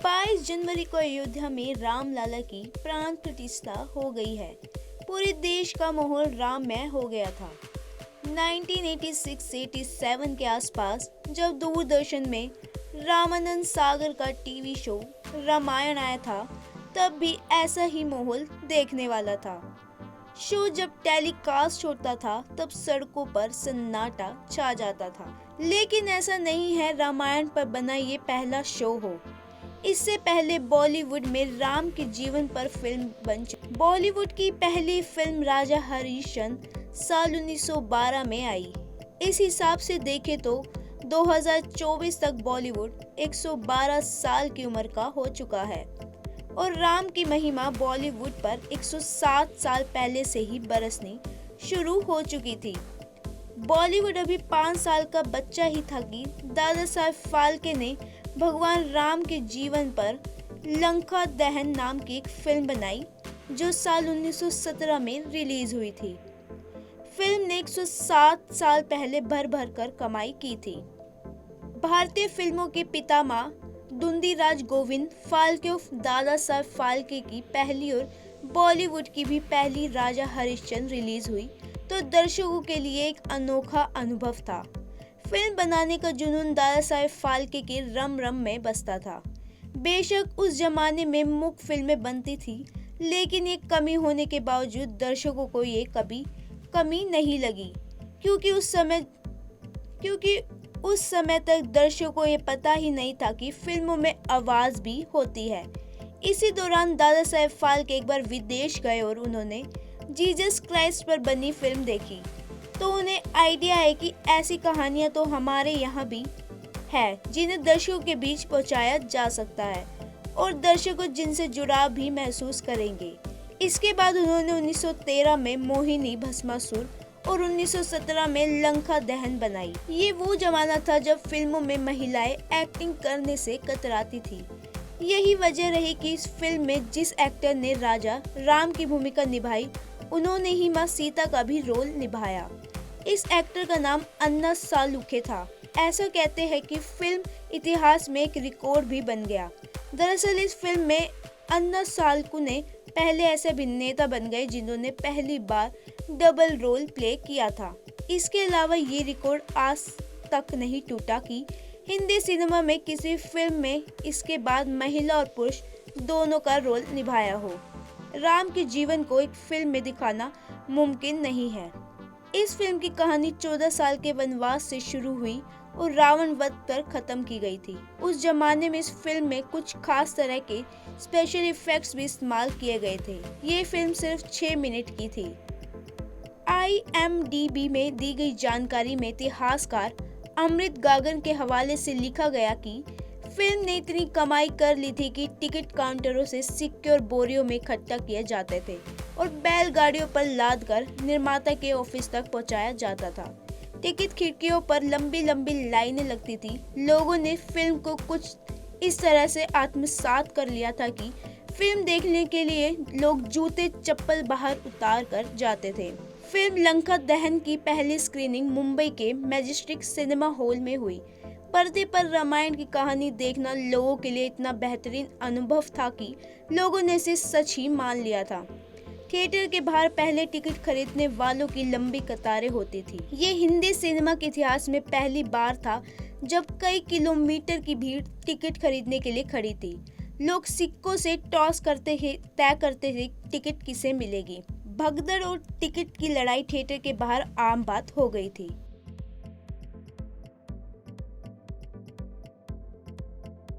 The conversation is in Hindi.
22 जनवरी को अयोध्या में रामलला की प्राण प्रतिष्ठा हो गई है। पूरे देश का माहौल राममय हो गया था। 1986-87 के आसपास जब दूरदर्शन में रामानंद सागर का टीवी शो रामायण आया था, तब भी ऐसा ही माहौल देखने वाला था। शो जब टेलीकास्ट होता था तब सड़कों पर सन्नाटा छा जाता था। लेकिन ऐसा नहीं है रामायण पर बना ये पहला शो हो। इससे पहले बॉलीवुड में राम के जीवन पर फिल्म बन चुकी। बॉलीवुड की पहली फिल्म राजा हरिश्चंद्र साल 1912 में आई। इस हिसाब से देखें तो 2024 तक बॉलीवुड 112 साल की उम्र का हो चुका है और राम की महिमा बॉलीवुड पर 107 साल पहले से ही बरसनी शुरू हो चुकी थी। बॉलीवुड अभी 5 साल का बच्चा ही था कि दादा साहब फाल्के ने भगवान राम के जीवन पर लंका दहन नाम की एक फिल्म बनाई, जो साल 1917 में रिलीज हुई थी। फिल्म ने 107 साल पहले भर कर कमाई की थी। भारतीय फिल्मों के पितामह धुंधीराज गोविंद फाल्के उर्फ दादा साहब फाल्के की पहली और बॉलीवुड की भी पहली राजा हरिश्चंद्र रिलीज हुई तो दर्शकों के लिए एक अनोखा अनुभव था। फिल्म बनाने का जुनून दादा साहब फाल्के के रम में बसता था। बेशक उस जमाने में मुख्य फिल्में बनती थी, लेकिन ये कमी होने के बावजूद दर्शकों को ये कभी कमी नहीं लगी, क्योंकि उस समय तक दर्शकों को ये पता ही नहीं था कि फिल्मों में आवाज भी होती है। इसी दौरान दादा साहब फाल्के एक बार विदेश गए और उन्होंने जीसस क्राइस्ट पर बनी फिल्म देखी, तो उन्हें आइडिया है कि ऐसी कहानियां तो हमारे यहाँ भी है जिन्हें दर्शकों के बीच पहुँचाया जा सकता है और दर्शकों जिनसे जुड़ाव भी महसूस करेंगे। इसके बाद उन्होंने 1913 में मोहिनी भस्मासुर और 1917 में लंका दहन बनाई। ये वो जमाना था जब फिल्मों में महिलाएं एक्टिंग करने से कतराती थी। यही वजह रही कि इस फिल्म में जिस एक्टर ने राजा राम की भूमिका निभाई, उन्होंने ही मां सीता का भी रोल निभाया। इस एक्टर का नाम अन्ना सालुखे था। ऐसा कहते हैं कि फिल्म इतिहास में एक रिकॉर्ड भी बन गया। दरअसल इस फिल्म में अन्ना सालुखे पहले ऐसे अभिनेता बन गए जिन्होंने पहली बार डबल रोल प्ले किया था। इसके अलावा ये रिकॉर्ड आज तक नहीं टूटा कि हिंदी सिनेमा में किसी फिल्म में इसके बाद महिला और पुरुष दोनों का रोल निभाया हो। राम के जीवन को एक फिल्म में दिखाना मुमकिन नहीं है। इस फिल्म की कहानी 14 साल के वनवास से शुरू हुई और रावण वध कर खत्म की गई थी। उस जमाने में इस फिल्म में कुछ खास तरह के स्पेशल इफेक्ट्स भी इस्तेमाल किए गए थे। ये फिल्म सिर्फ 6 मिनट की थी। IMDb में दी गई जानकारी में इतिहासकार अमृत गागन के हवाले से लिखा गया कि फिल्म ने इतनी कमाई कर ली थी कि टिकट काउंटरों से सिक्के और बोरियों में इकट्ठा किए जाते थे और बैलगाड़ियों पर लाद कर निर्माता के ऑफिस तक पहुंचाया जाता था। टिकट खिड़कियों पर लंबी लाइनें लगती थी। लोगों ने फिल्म को कुछ इस तरह से आत्मसात कर लिया था कि फिल्म देखने के लिए लोग जूते चप्पल बाहर उतार कर जाते थे। फिल्म लंका दहन की पहली स्क्रीनिंग मुंबई के मैजेस्टिक सिनेमा हॉल में हुई। पर्दे पर रामायण की कहानी देखना लोगों के लिए इतना बेहतरीन अनुभव था कि लोगों ने इसे सच ही मान लिया था। थिएटर के बाहर पहले टिकट खरीदने वालों की लंबी कतारें होती थी। ये हिंदी सिनेमा के इतिहास में पहली बार था जब कई किलोमीटर की भीड़ टिकट खरीदने के लिए खड़ी थी। लोग सिक्कों से टॉस करते ही तय करते थे टिकट किसे मिलेगी। भगदड़ और टिकट की लड़ाई थिएटर के बाहर आम बात हो गई थी।